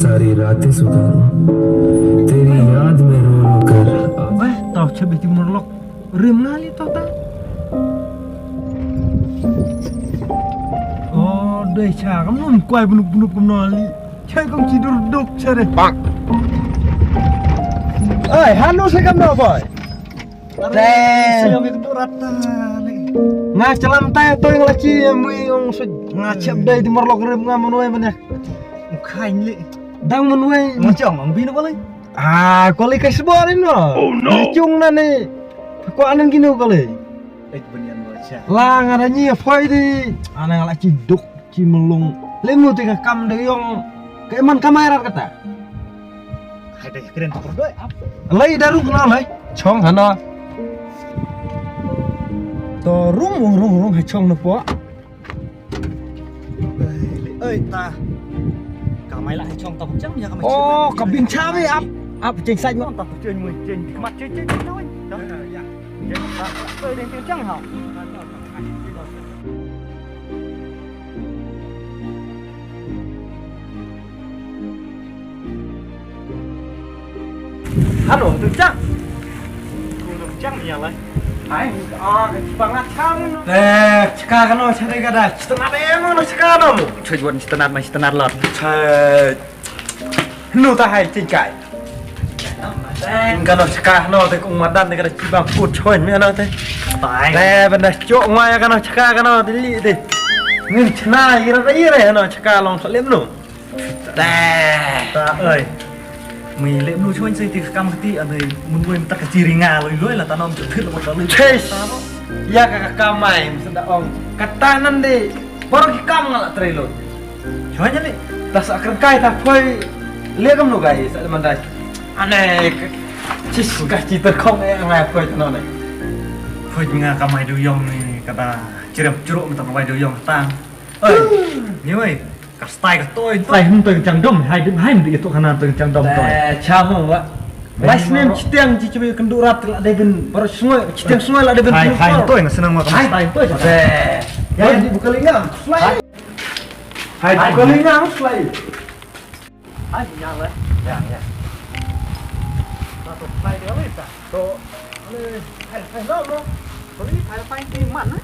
सारी रातें सुधारूं तेरी याद में रो रो कर tao chơi bị một lọc rìm ngali tao ta đây chả có muốn quay bunuk bunuk com noli chơi không chỉ đục chơi đây ơi hano saya kam no boy saya mi tu rata nga celam tay tôi nga chi mui ong nga chep đây di morlok rìm nga manuai mana khai li đang manuai macam ang bino boleh có lấy cái sport đấy nó chung là này có ăn gini có lấy là ngada nhiều phơi đi anh lại chỉ đục chỉ melung lấy mua thì cầm đấy ông cái man kamera kata hai đây keren tuh berdua lấy daruk nó lấy chong hả nó to rung hai chong nó po ơi ta cả máy lại chong tao chắc nhà mày cả bình cha với áp trên xanh nó tập trên người trên mặt trên thôi đó dạ tôi đến tiếng trăng hả halo tiếng trăng ya lah ai cái bằng lát trăng cakap kan no cari kada setengah emang no sekarang mu cuman setengah lot nu ta hai trên cãi kalau sekarang no thì cũng mặt đan thì cái chỉ bằng phút thôi mới nó thế này bên đây chỗ ngoài cái nó sekarang no thì lì thì nhưng na cái nó đấy nó sekarang lòng sợ liếm nụ ta ơi mày liếm nụ cho anh xây thì cam cái anh này muốn quên tất cả chỉ ringa lối là ta nom chụp thước là một cái lối ya kakak kamai sudah om katanan deh baru kikam nggak trailer cuman jadi tak sakar kai tak koi lihat lu guys ada mana aneh cis kasih terkong yang koi tu nol koi dengan kamai duyong ni kata cerem curuk minta kamai duyong tang như vậy cả style cả tôi không từng chẳng đom hai mình itu karena từng chẳng đom tôi chamo vậy Last name citiang cici kendurat lah degen baru semua citiang semua lah degen hai tu yang senang makan hai tu ya buka lingang fly hai buka lingang fly hai yang lah ya tu fly dia apa itu tu hai lo tu ni hai fly di mana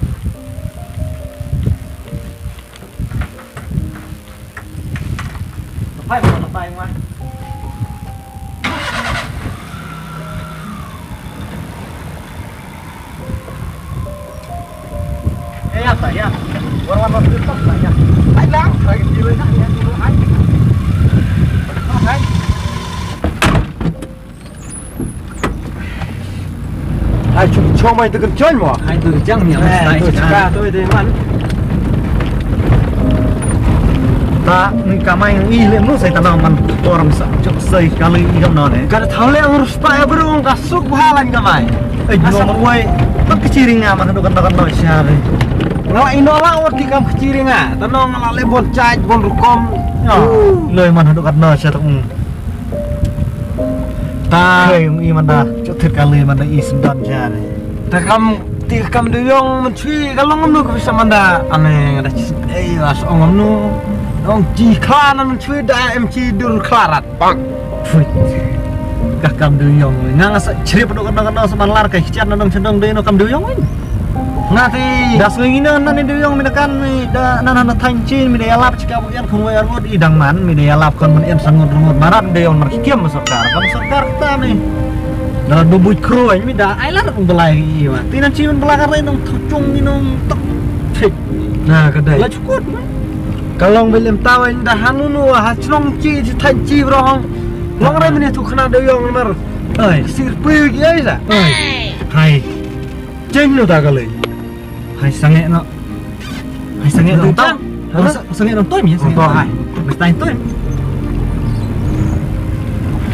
fly mana apa ya warna tutup ya hai lang lagi di mana ya dulu hai hai cho mày từ cần chơi mà hai từ chẳng nhiều này tôi thì man ta kamai ini lemu saya tanaman orang cok sei kali ikam none kada tahu le harus tak berung kasuk halan kamai asal wei tak keciringa mana dokan no syari ngala inola wati kam keciringa tanong ngala le bon caj bon rukom lời mana dokan no syari ta i mana cok thir kali mana i sendan syari ta kam duyong mencui kalong nu bisa manda ane ada was ongom nu ông chi khan nó chui đại em chi dur klarat bang các cầm đưa yong ngang sa chirip do kan sama lar kai chian nang cendong de no cầm đưa yong nga thì das ngin na ni đưa yong minakan da nana thanh chin mi de alap chika bukan khung wer mod idang man mi de alap kon men en sangot rumot marat de on mar kiam sarkar kam sarkar ta ni da do buj kroy mi da ai lar ung belai i ma tinan chi men belakar le nong chung ni nong tok thik na ka dai la chukut kalau belum tahu dah hanunu hacnong chi thanh chi rohong long rai meni tu khana de yong mar sir pu gi ai sa hai cheng no ta kali hai sange no ta sange no toi mi sange to hai bestai toi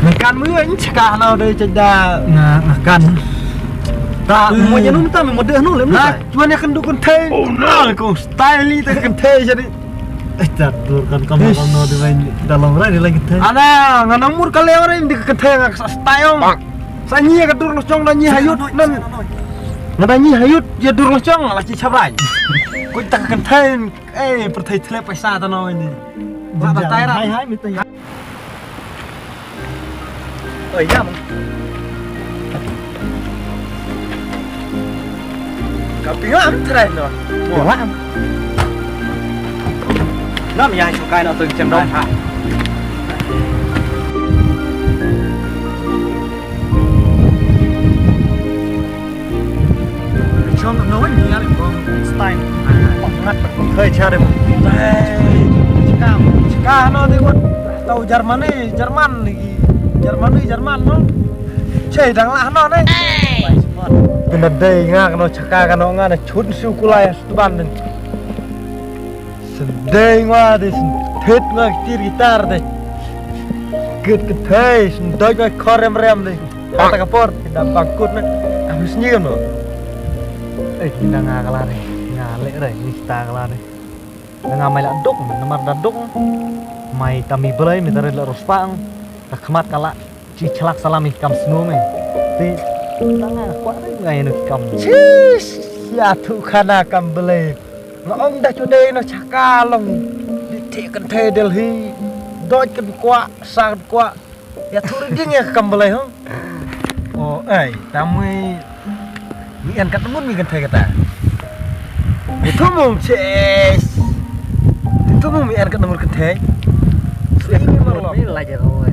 makan mu anh chaka no de chada makan ta mo janun ta mo de no lem na cuma ni kan du kan thei ko style li ta kan thei jadi catur kan kamu di lain dalam rai lagi teh ada nganamur kali orang di keteh stayong sanyi kadur locong dan nyi hayut dan ngadanyi hayut ya dur locong lagi cabai ku tak keteh perthai thle paisa ta no ini ba tai ra hai hai mi ya mong kapingan tren no Wah. Nó mà dài cái nó từng chân đông hả? cho nó nói gì đấy con style bọc ngắt bọc khơi cha đây Cika nó thì con tàu Jerman nó chơi đằng lạ nó đấy bên đây nga nó Cika nó nga là chút siêu kulai tu ban nên đây nga thì thết nga tir gitar đây gật cái thế đôi cái kho rem đây kata kapor đam bangkut nih habis nyium loh Kita nggak kalah nih, ngale deh, ini kita kalah nih. Dengan main laduk, nomor laduk, main kami belai, minta rela ruspang, kemat kalah, celak salami kam semua nih. Ti, kita nggak kuat nih, nggak enak kam. Cis, ya tuh karena kam belai, ngomong dah cude no cakalong, ditekan teh Delhi, doi kan kuat, sangat kuat, ya tuh dia kam belai hong. Oh, tamu mi ăn cắt muốn mi cần thầy kata itu mung ces itu mung mi ăn cắt muốn cần thầy ini marlo Ini lajar kau.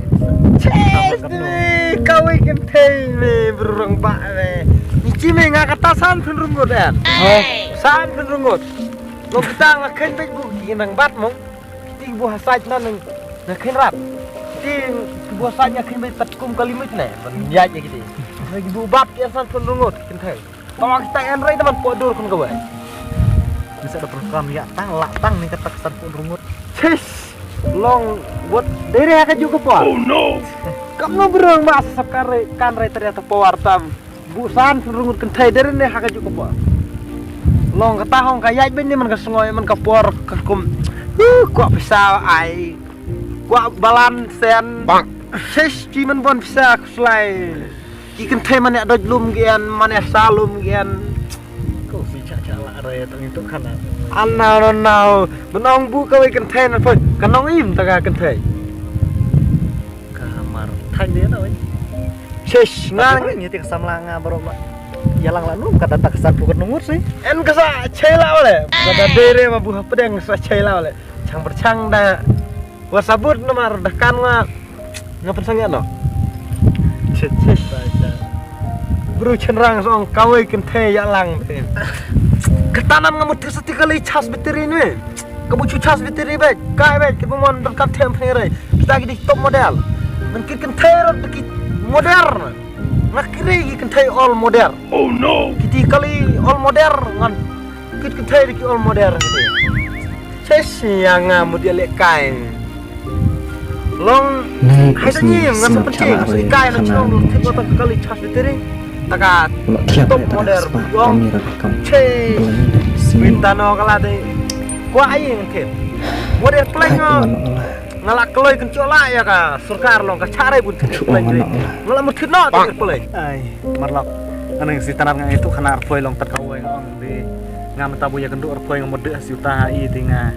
ces kau cần thầy mi berurang pak mi nici mi ngak kata san pun rungut an san pun rungut lo kita ngaken baik bu ginang bat mong ting buah saj nan ngaken rat ting buah saj ngaken baik tatkum kalimut ne banjaj gitu lagi bu bat ya san pun rungut cần thầy kalau kita yang rai teman podur kan kawan. Bisa ada program ya tang nih kata kesan pun rungut. Cis, long buat dari akan juga po. Oh no. Kamu berang mas sekare kan rai ternyata pewartam. Busan rungut kentai dari nih akan juga po. Long ketahong kayak ini man kesengoy man kapor kekum. Kuat bisa ai. Kuat balan sen. Cis cimen pun bisa keslai. Ikan teh mana ada lum gian, mana salum gian. Kau si cak lah raya tang itu kan. Anau, menong bu kau ikan teh nanti, kanong im taga ikan teh. Kamar tang dia tau. Cis, ngang ini tiga samlanga baru mak. Yalang lalu kata tak kesan bukan nungut sih. En kasa cela oleh, kada dere ma buah pedang kasa cela oleh. Cang bercang dah, wasabut nomor dah kan ngapa sangnya no. Cis. Bro cenderang soang kawai kenthe ya lang ketanam ngamut seti kali cas beteri ni kamu cas beteri baik kai baik kita mau dekat tempat ni kita lagi di top model mungkin kenthe lagi modern nak kiri kenthe all modern oh no kita kali all modern ngan kita kenthe lagi all modern ces yang ngamut dia lek kai long hai tanya ngan seperti kai nak cong kita kali cas beteri Taka top modern yong che bintano kala de kwa ai ngket modern play ngalak keloi kencok lah ya ka surkar long ka care pun play ngalak muthin no play ai marlok anang si tanar ngang itu kana arpoi long terkawai ngong di ngam tabu ya kendu arpoi ngom de asiuta ai tinga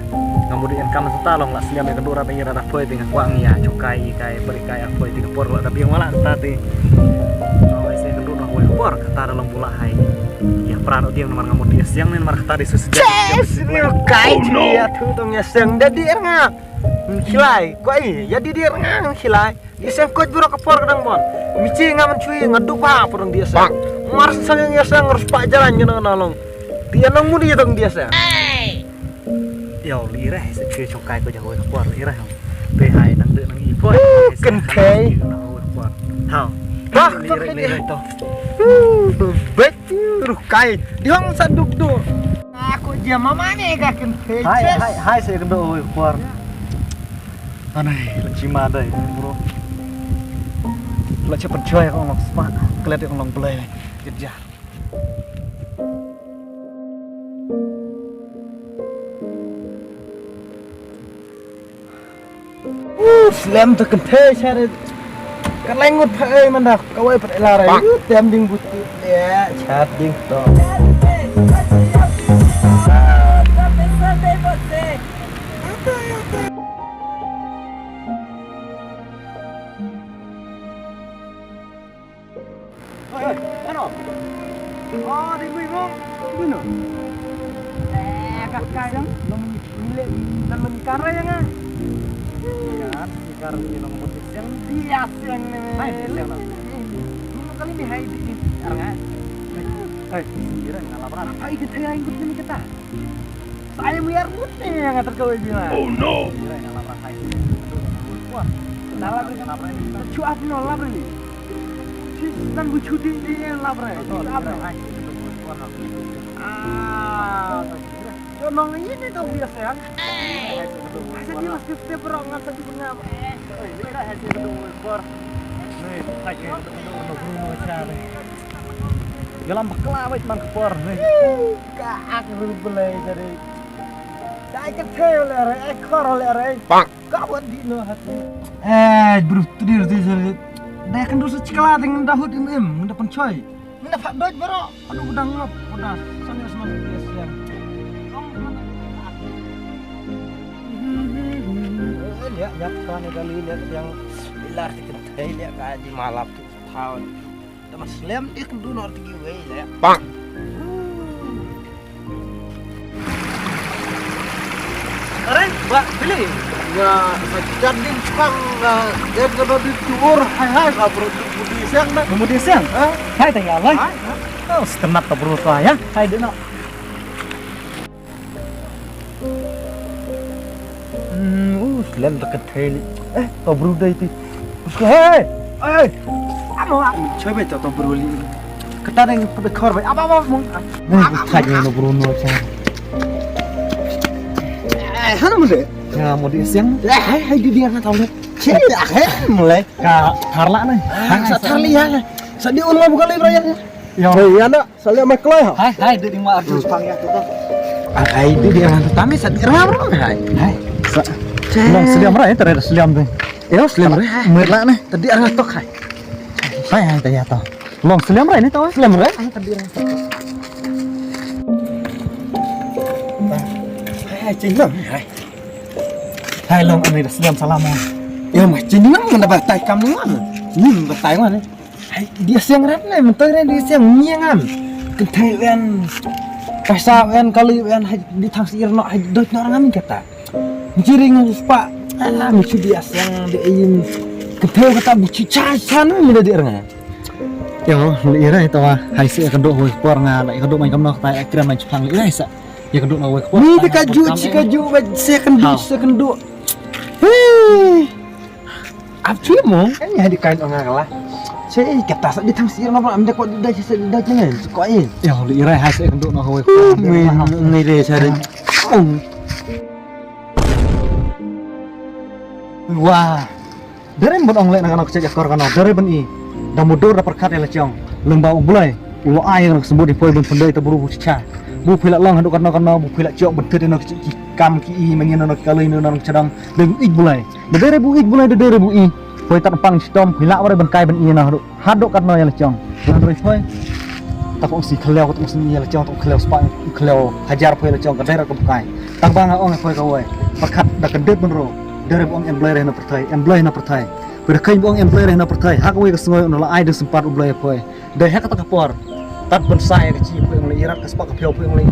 ngomudi en kam seta long la siam ya kendu ra pe ra arpoi tinga kwang ya cukai kai berikai arpoi tinga por la tapi wala tati por kata dalam pula hai ya peran dia nomor ngamut dia siang nih nomor kata di sesejak kai ya tu tongnya siang jadi nga hilai koi jadi dia nga hilai dia siang koi buru kapor kadang bon mici ngaman cuy ngaduk pa porong dia siang mars sang ya siang harus pak jalan nyenang nolong dia nunggu dia tong dia siang ya lirah secuy cokai ko jago kapor lirah pe hai nang de nang ipoi kentai hao bah lirah itu betul kai diong sanduk tu aku dia mama ni ka kentai hai saya kendo kapor anai cima dai bro lo cepat cuy orang semak kelihatan orang belai kejar slam tu kentai cara kan lengut phai man dah kawai pat ela rai tem ding buti ya chat ding to Oh, di mui mo. Gino. Kakak yang milik dan menikara yang ah. Kan, ikar ini nang motif Yang bias yang Hai, yang Ini kali ni hai di arang. kira ngalaparan. Apa ikut saya ikut sini kita? Saya biar putih yang ngatur kau bilang. Oh no. Kira ngalaparan hai. Wah, Nalap ini ngalaparan ini. cuap nolap ini. Sistem bucuti ini nolap ini. Apa? Ah, nong ini tuh biasa ya. Saya jelas setiap orang ngatur di tengah. Kira hasil kedua ekor. Nih, hai Bruno cari. Dalam bakla wis mang kepor nih. Kaak belai dari. Saya kecil lere, ekor lere. Pak. Kawan di no hati. Bro, tidur tidur. Dah kan dosa cikala dengan dahut im, depan coy. Dapat doj bro. Aduh udah ngop, udah. Sana sama biasa ya. Lihat kan kali lihat yang ilar dikentai lihat kaji malap tu tahun. Tapi selam dia kan dulu orang tinggi way ya. Bang. Keren, Mbak beli. Ya, macam ni sekarang dia kena dicukur. Hai, kabur budi siang nak. Kemudian siang. Hai tinggal lah. Oh, sekenap tak perlu tuh ya. Hai dia nak. Selam terkentai. Kau berudah itu. Hei, apa? Coba kita berulik. Kita yang pada korban. Apa mung? Tanya no Bruno cang. Hana mulai. Ya mau di siang. Hai dia nak tahu. Cek mulai. Ka Carla nih. Sa Charlie. Sa di ulama bukan lagi raya. Ya. Iya nak. Salia maklai ha. Hai di 500 pangnya tuh. Hai dia yang tami sa ram. Hai. Long seliam rai terada seliam tuh. Ya seliam rai. Merla nih. Tadi arah tok hai. Hai tanya tau. Long seliam rai nih tau. Seliam rai. Tadi arah tok. Hai cingam. Hai long ini dah seliam salamon. Ya mah cingam mendapat tai kam ni mana? Ni mendapat mana? Hai dia siang rat ni mentai dia siang nyiangan. Kentai wen. Pasal wen kali wen di tang sir nak dot orang amin kata. Jiring pak, mucu biasa yang diin ketemu kata buci cacan ni dah diorang. Yo, lira itu wah, hai si kedua hoi por ngala, kedua main kamno tai akhiran main Jepang lira isa. Ya kedua no hoi por. Ni kaju, saya kendu. Hei, apa mo? Kan ya di kain orang kalah. Saya kata sak di tang sir nak ambil kau dah dah jangan, kau ini. Ya lira hai si kedua no hoi por. Ni dia cari. Wah, dari ben ong lek nak cek ekor kana, dari ben i. Dah mudur dah perkat ya lecong. Lembau bulai, ulo air nak sembuh di poi ben pendai tu buru buca. Bu pilak long haduk kana bu pilak ciok betul nak kam ki i mengin nak kalai nak cadang. Dari ik bulai. Dari bu ik bulai dari bu i. Poi tak pang stom pilak wara ben kai ben i na haduk kana ya lecong. Dari poi tak si keleo tak si ya lecong tak keleo spa keleo hajar poi lecong ka daerah ke bukai. Tang bang ong poi ka wai. Perkat dah kedet ben ro. Dari buang employer na pertai, berkain buang employer na pertai, hak wei kesengoy nolak ai de sempat ublay poi, dari hak kata kapor, tat bensai kecil poi mulai irat kesepak kepiau poi mulai,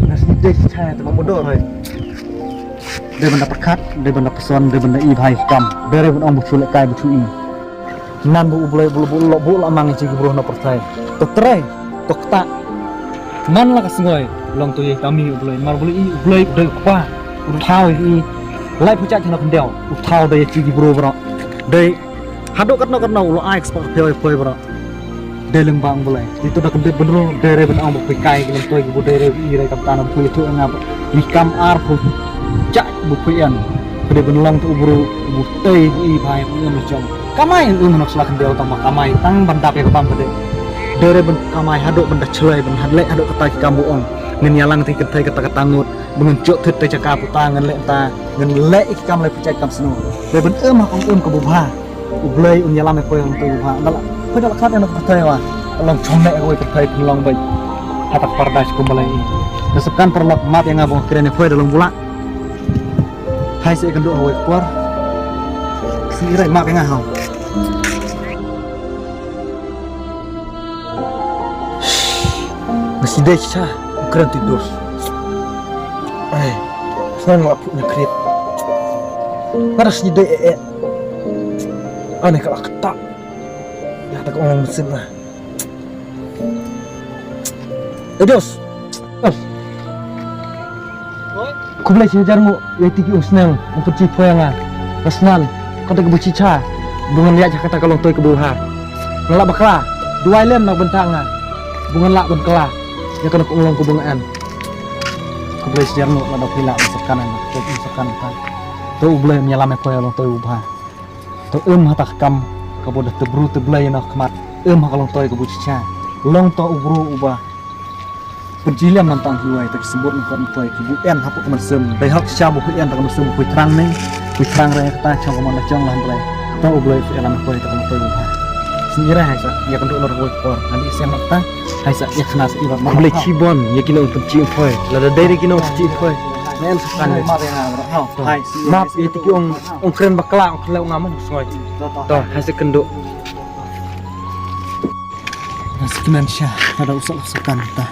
nasi deh cai tu mamudor hai, dari benda perkat, dari benda peson, dari benda ibhai kam, dari benda orang buculek kai bucui, nan bu ublay bulu amang cigi buru na pertai, tok terai, tok tak, man lah kesengoy, long tu ye kami ublay, mar bulu ublay dari apa, uthau i. Lai pucat kena pendau, uthau dari cigi bro bro, dari haduk karena ulo aik sepak poi bro, dari lembang boleh, itu dah kedai bener dari benang bukai kalau tu ibu dari irai kapten bukai itu ngap, likam arfu, cak bukaian, kedai benlang tu bro, bukai i bahaya punya macam, kamai itu nak selak kendau tambah kamai, tang bandap ya kebang kedai, dari ben kamai haduk benda celai ben hadlek haduk kata kambuong. Ngenyalang ti ketai kata ketangut mengencuk tet te cakap putangan lek ta ngen lek ikam lek pecai kam seno le ben kong ke bubha ublai unyalam ko yang tu bubha dala ko dala khat enak pertai wa long chonek ko pertai long bai hatak pardas ko balai desepkan perlok mat yang abong kirene ko dalam bula hai se kendo hoi por si rai mak ngah hau Sidesha ukran tidur. Senang lah punya kredit. Harus jadi aneh kalau ketak. Ya tak ngomong mesin lah. Adios. Aku boleh jajar mu, ya tiki usnang, memperci poyanga, rasnan, kau tak kebuci cha, bungan liat kata kalau toy kebuha, ngelak bakla, dua lem nak bentanga, bungan lak bentela, ya kena kulong kubungan. Aku boleh jajar mu, ada pila misalkan kan, tu boleh menyalam poy kalau toy ubah, tu hata kam, kau boleh tebru teblay nak kemat, kalau toy kebuci cha, long to ubru ubah. Perjilam nantang hiwai tak sebut nak toy kibu en hapuk teman sem dai hak syam bu en tak mesum bu terang ning bu terang raya kata chong mana chong lah play tau boleh elam toy tak toy bu sendiri haisa ya kan lor bu por nanti siang ta haisa ya kena iba boleh cibon ya kilo perci toy lada dari kino perci toy nen sekan map ya tiki ong keren bakla ong kela ngamuk soy to haisa kendo Sekian syah pada usul sekan ta